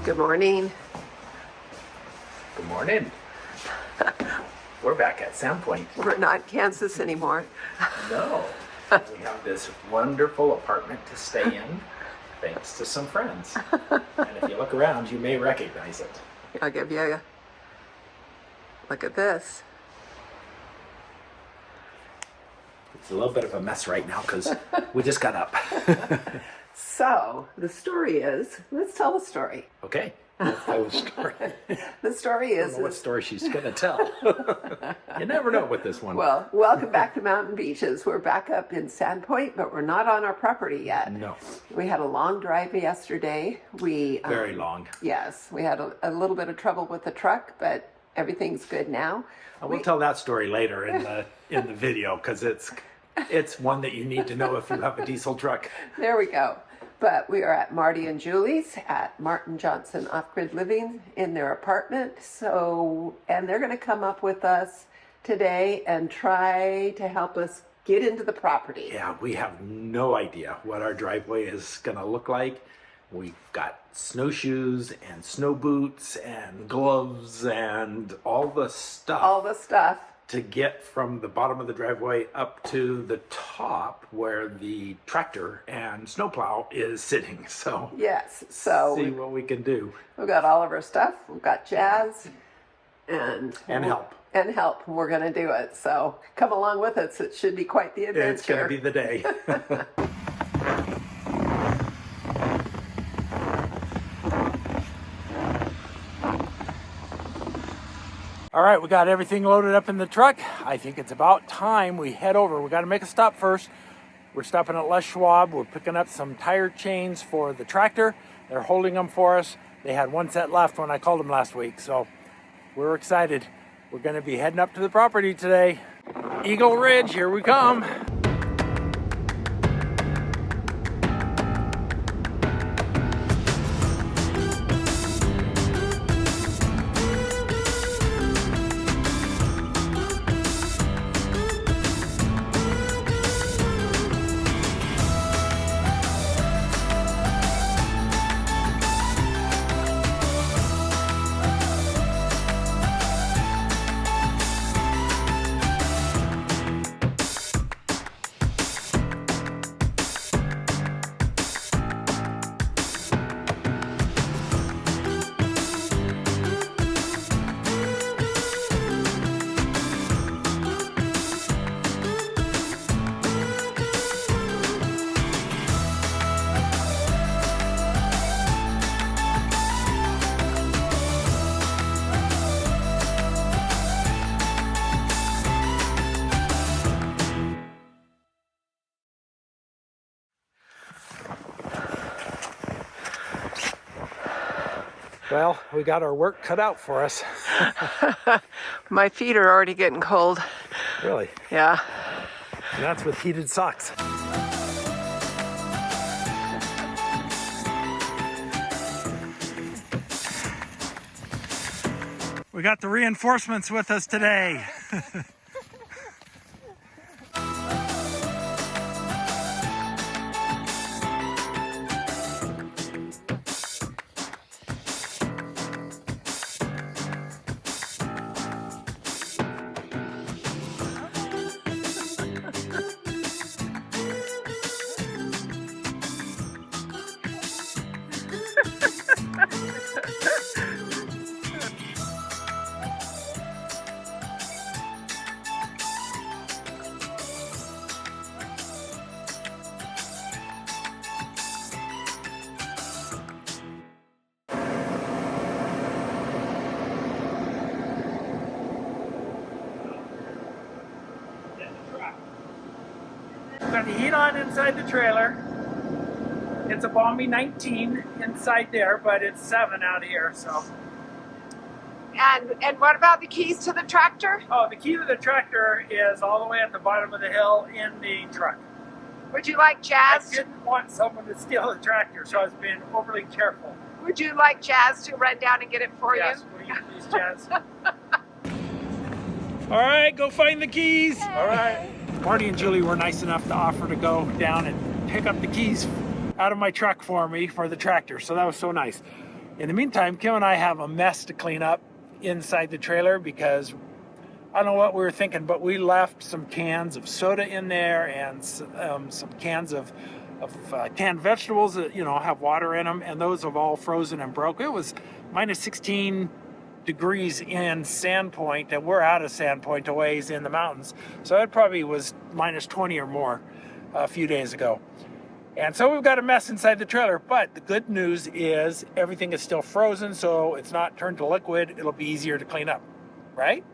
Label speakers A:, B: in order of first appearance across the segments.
A: Good morning.
B: Good morning. We're back at Sandpoint.
A: We're not in Kansas anymore.
B: No, we have this wonderful apartment to stay in, thanks to some friends. And if you look around, you may recognize it.
A: I'll give you a look at this.
B: It's a little bit of a mess right now because we just got up.
A: So, the story is, let's tell the story.
B: Okay, let's tell the story.
A: The story
B: I
A: is...
B: don't know what story she's going to tell. You never know with this one.
A: Well, welcome back to Mountain Beaches. We're back up in Sandpoint, but we're not on our property yet.
B: No.
A: We had a long drive yesterday.
B: Very long.
A: Yes, we had a little bit of trouble with the truck, but everything's good now.
B: I will tell that story later in the video because it's one that you need to know if you have a diesel truck.
A: There we go. But we are at Marty and Julie's at Martin Johnson Off Grid Living in their apartment. And they're going to come up with us today and try to help us get into the property.
B: Yeah, we have no idea what our driveway is going to look like. We've got snowshoes and snow boots and gloves and all the stuff to get from the bottom of the driveway up to the top where the tractor and snowplow is sitting. So
A: yes, so
B: see what we can do.
A: We've got all of our stuff. We've got Jazz and
B: help.
A: And help. We're going to do it. So come along with us. It should be quite the adventure.
B: It's going to be the day. All right, we got everything loaded up in the truck. I think it's about time we head over. We got to make a stop first. We're stopping at Les Schwab. We're picking up some tire chains for the tractor. They're holding them for us. They had one set left when I called them last week, so we're excited. We're going to be heading up to the property today. Eagle Ridge, here we come. Well, we got our work cut out for us.
A: My feet are already getting cold.
B: Really?
A: Yeah.
B: And that's with heated socks. We got the reinforcements with us today. Got the heat on inside the trailer. It's a balmy 19 inside there, but it's 7 out here, so.
A: And what about the keys to the tractor?
B: Oh, the key to the tractor is all the way at the bottom of the hill in the truck.
A: Would you like Jazz?
B: I didn't want someone to steal the tractor, so I was being overly careful.
A: Would you like Jazz to run down and get it for
B: Yes,
A: you?
B: will you please, Jazz? All right, go find the keys. All right. Marty and Julie were nice enough to offer to go down and pick up the keys out of my truck for me for the tractor, so that was so nice. In the meantime, Kim and I have a mess to clean up inside the trailer because I don't know what we were thinking, but we left some cans of soda in there and some cans of canned vegetables that, you know, have water in them, and those have all frozen and broke. It was minus 16 degrees in Sandpoint, and we're out of Sandpoint a ways in the mountains. So it probably was minus 20 or more a few days ago. And so we've got a mess inside the trailer, but the good news is everything is still frozen, so it's not turned to liquid. It'll be easier to clean up, right?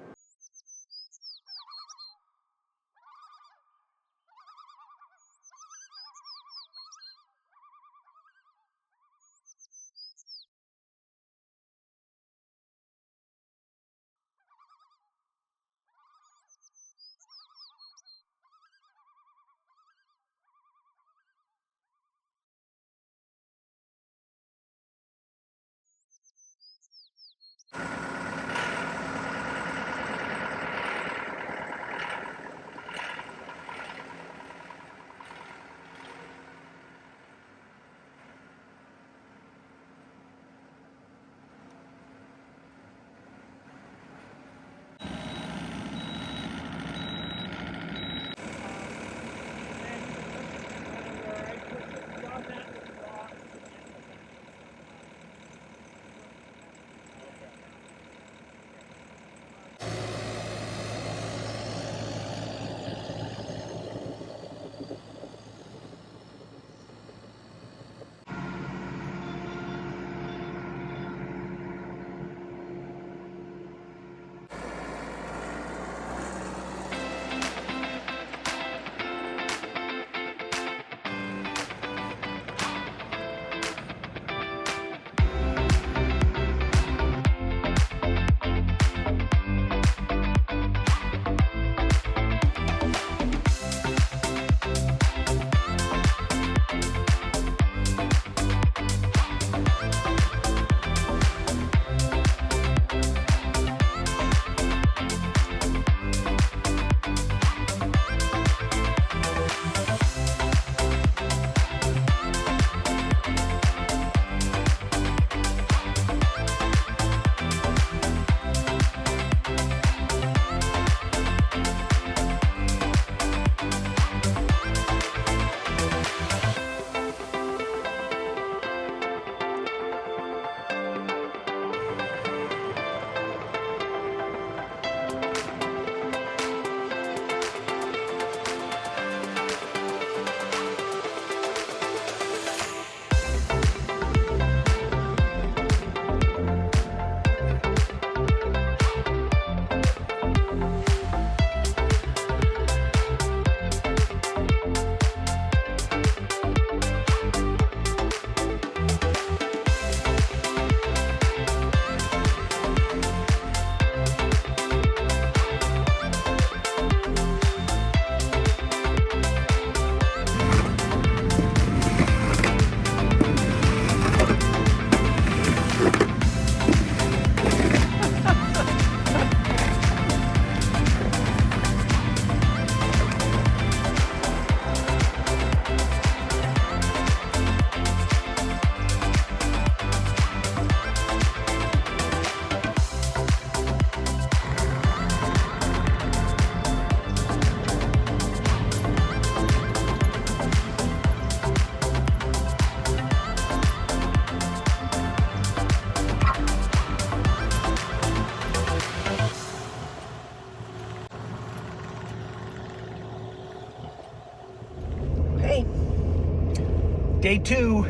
B: Day two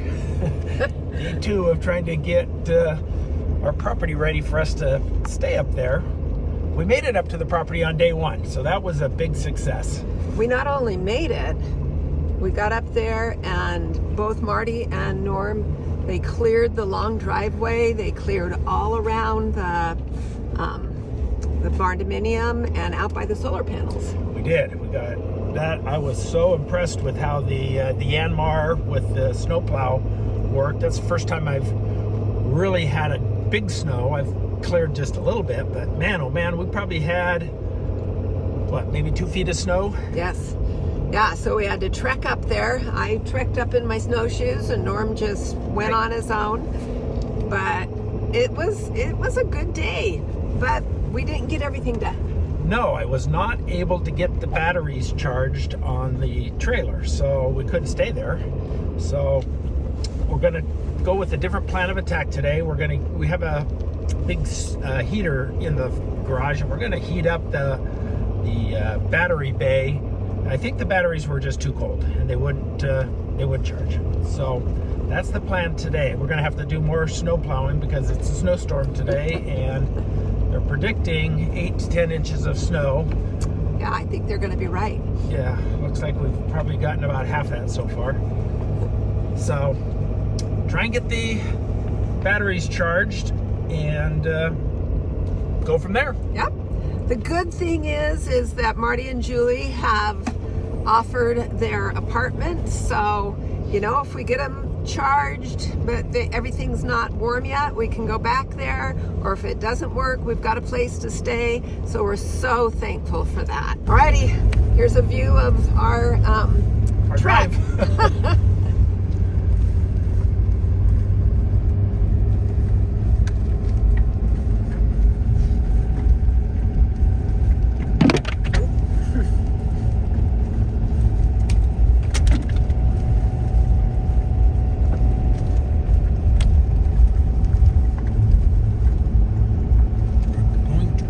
B: of trying to get our property ready for us to stay up there. We made it up to the property on day one, so that was a big success.
A: We not only made it, we got up there and both Marty and Norm, they cleared the long driveway, they cleared all around the barndominium and out by the solar panels.
B: We did. We got that. I was so impressed with how the Yanmar with the snowplow worked. That's the first time I've really had a big snow. I've cleared just a little bit, but man, oh man, we probably had, what, maybe 2 feet of snow?
A: Yes. Yeah, so we had to trek up there. I trekked up in my snowshoes and Norm just went on his own. but it was a good day, but we didn't get everything done.
B: No, I was not able to get the batteries charged on the trailer, so we couldn't stay there. So we're gonna go with a different plan of attack today. We have a big heater in the garage, and we're gonna heat up the battery bay. I think the batteries were just too cold, and they wouldn't charge. So that's the plan today. We're gonna have to do more snow plowing because it's a snowstorm today, and they're predicting 8 to 10 inches of snow.
A: Yeah, I think they're gonna be right.
B: Yeah, looks like we've probably gotten about half that so far. So try and get the batteries charged and go from there.
A: Yep. The good thing is that Marty and Julie have offered their apartment, so if we get them charged but everything's not warm yet, we can go back there, or if it doesn't work, we've got a place to stay. So we're so thankful for that. Alrighty, here's a view of our truck.
B: Drive.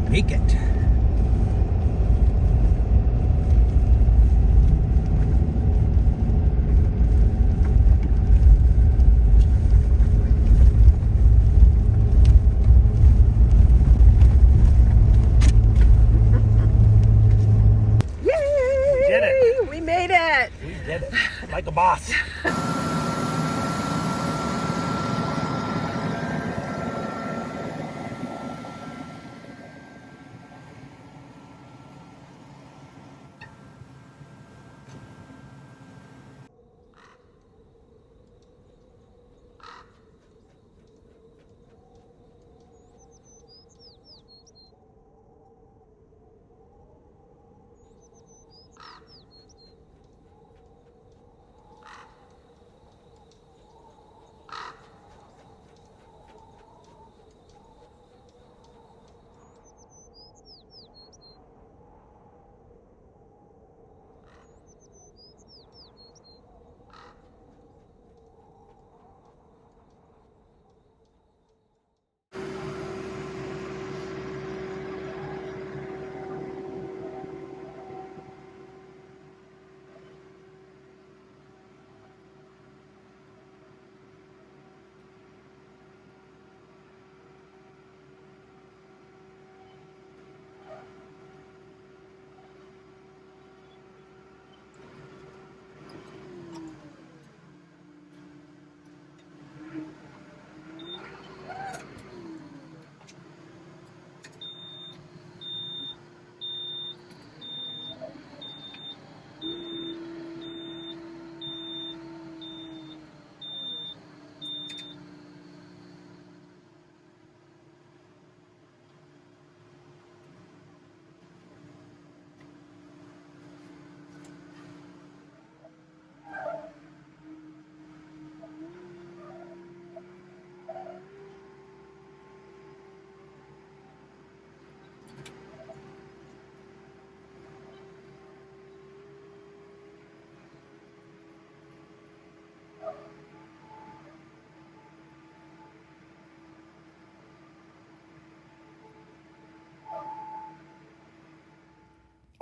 B: Make it.
A: Yay!
B: We did it.
A: We made it.
B: We did it. Like a boss.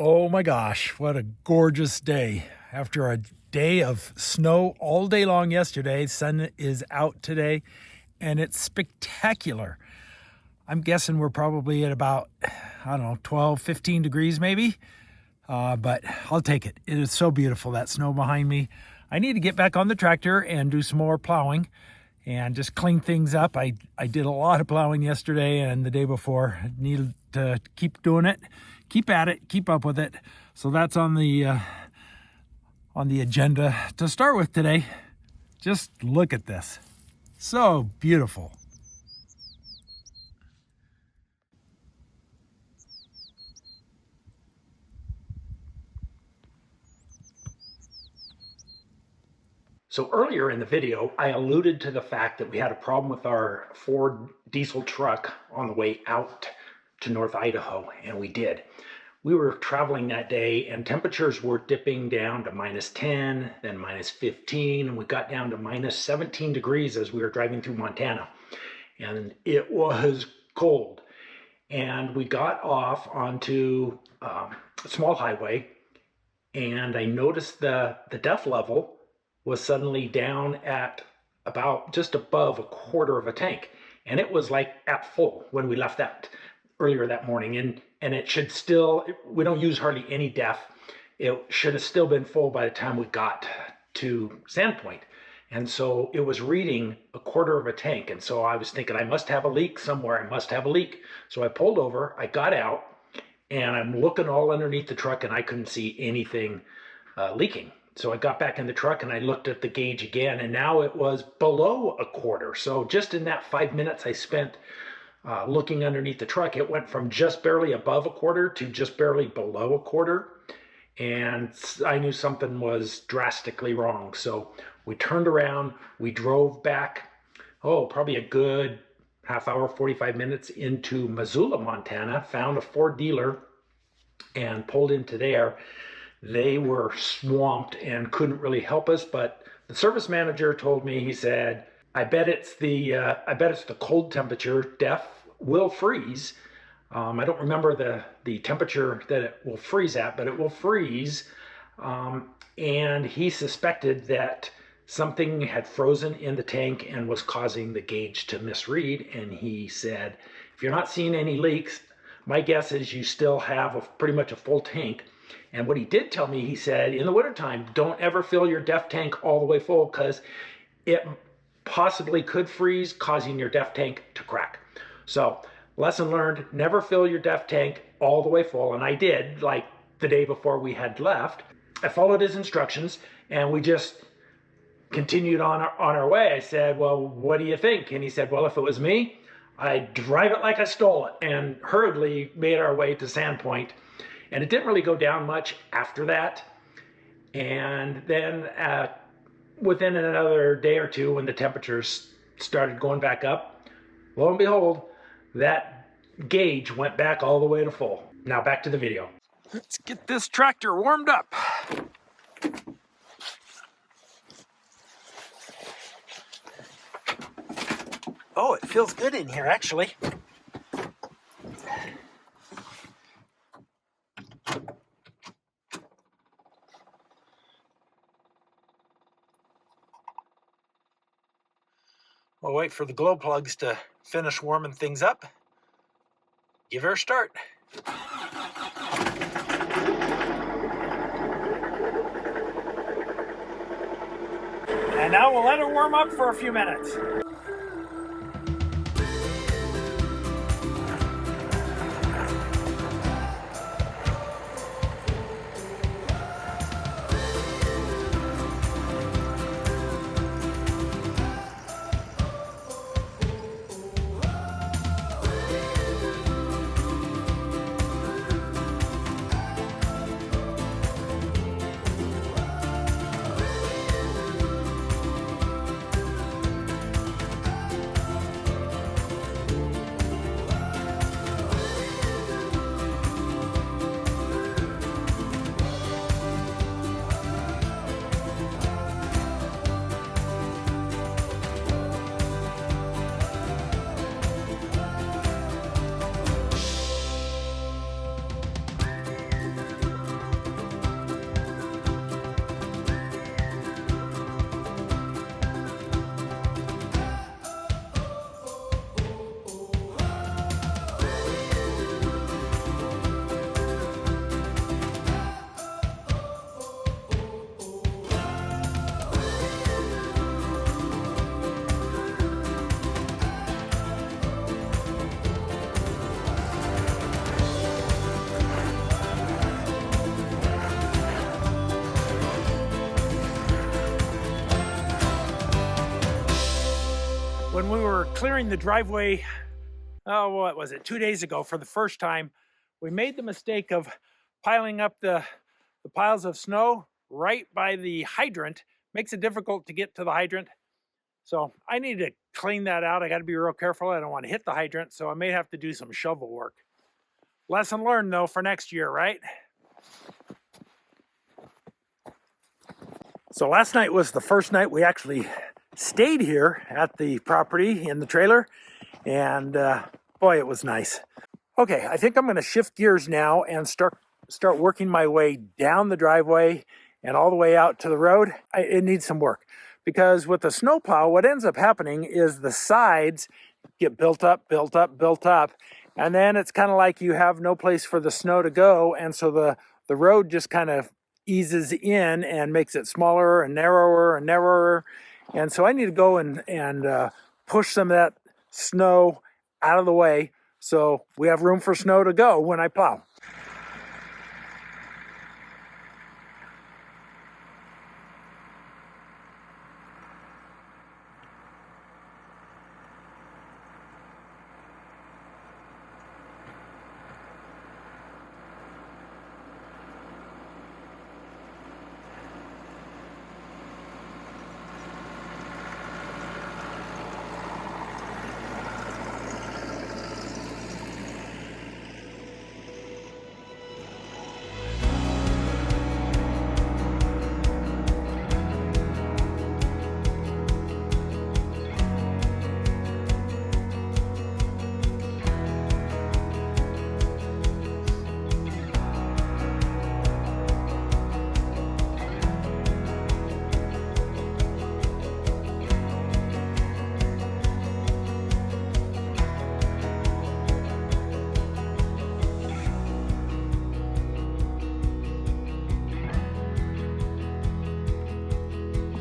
B: Oh my gosh, what a gorgeous day. After a day of snow all day long yesterday, sun is out today, and it's spectacular. I'm guessing we're probably at about, 12, 15 degrees maybe, but I'll take it. It is so beautiful, that snow behind me. I need to get back on the tractor and do some more plowing and just clean things up. I did a lot of plowing yesterday and the day before. I needed to keep doing it, keep at it, keep up with it. So that's on the agenda to start with today. Just look at this. So beautiful. So earlier in the video, I alluded to the fact that we had a problem with our Ford diesel truck on the way out to North Idaho, and we did. We were traveling that day and temperatures were dipping down to -10, then -15, and we got down to -17 degrees as we were driving through Montana. And it was cold. And we got off onto a small highway, and I noticed the DEF level was suddenly down at about just above a quarter of a tank. And it was like at full when we left that earlier that morning. And it should still, we don't use hardly any DEF. It should have still been full by the time we got to Sandpoint. And so it was reading a quarter of a tank. And so I was thinking, I must have a leak somewhere. I must have a leak. So I pulled over, I got out, and I'm looking all underneath the truck, and I couldn't see anything leaking. So I got back in the truck and I looked at the gauge again, and now it was below a quarter. So just in that 5 minutes I spent looking underneath the truck, it went from just barely above a quarter to just barely below a quarter. And I knew something was drastically wrong. So we turned around, we drove back, probably a good half hour, 45 minutes into Missoula, Montana, found a Ford dealer and pulled into there. They were swamped and couldn't really help us, but the service manager told me, he said, I bet it's the cold temperature. DEF will freeze. I don't remember the temperature that it will freeze at, but it will freeze. And he suspected that something had frozen in the tank and was causing the gauge to misread. And he said, if you're not seeing any leaks, my guess is you still have pretty much a full tank. And what he did tell me, he said, in the wintertime, don't ever fill your DEF tank all the way full because it possibly could freeze, causing your DEF tank to crack. So lesson learned, never fill your DEF tank all the way full. And I did, like the day before we had left. I followed his instructions and we just continued on our way. I said, well, what do you think? And he said, well, if it was me, I'd drive it like I stole it, and hurriedly made our way to Sandpoint. And it didn't really go down much after that. And then within another day or two, when the temperatures started going back up, lo and behold, that gauge went back all the way to full. Now back to the video. Let's get this tractor warmed up. Oh, it feels good in here, actually. We'll wait for the glow plugs to finish warming things up. Give her a start. And now we'll let her warm up for a few minutes. When we were clearing the driveway, what was it, 2 days ago for the first time, we made the mistake of piling up the piles of snow right by the hydrant makes it difficult to get to the hydrant. So I need to clean that out. I got to be real careful. I don't want to hit the hydrant, so I may have to do some shovel work. Lesson learned though for next year, right? So last night was the first night we actually stayed here at the property in the trailer, and boy, it was nice. Okay, I think I'm going to shift gears now and start working my way down the driveway and all the way out to the road. It needs some work because with the snowplow, what ends up happening is the sides get built up, and then it's kind of like you have no place for the snow to go, and so the road just kind of eases in and makes it smaller and narrower. And so I need to go and push some of that snow out of the way so we have room for snow to go when I plow.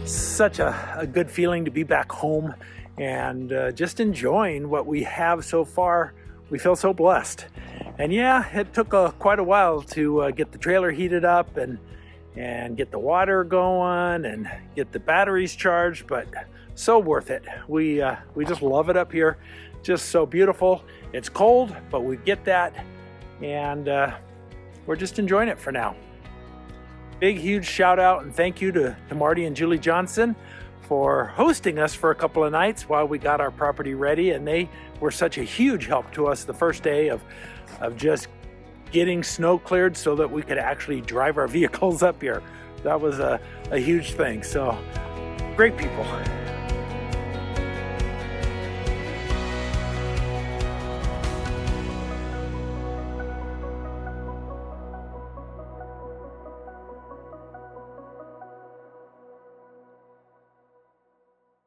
B: Such a good feeling to be back home and just enjoying what we have so far. We feel so blessed. And yeah, it took quite a while to get the trailer heated up and get the water going and get the batteries charged, but so worth it. We just love it up here. Just so beautiful. It's cold, but we get that, and we're just enjoying it for now. Big, huge shout out and thank you to Marty and Julie Johnson for hosting us for a couple of nights while we got our property ready. And they were such a huge help to us the first day of just getting snow cleared so that we could actually drive our vehicles up here. That was a huge thing. So great people.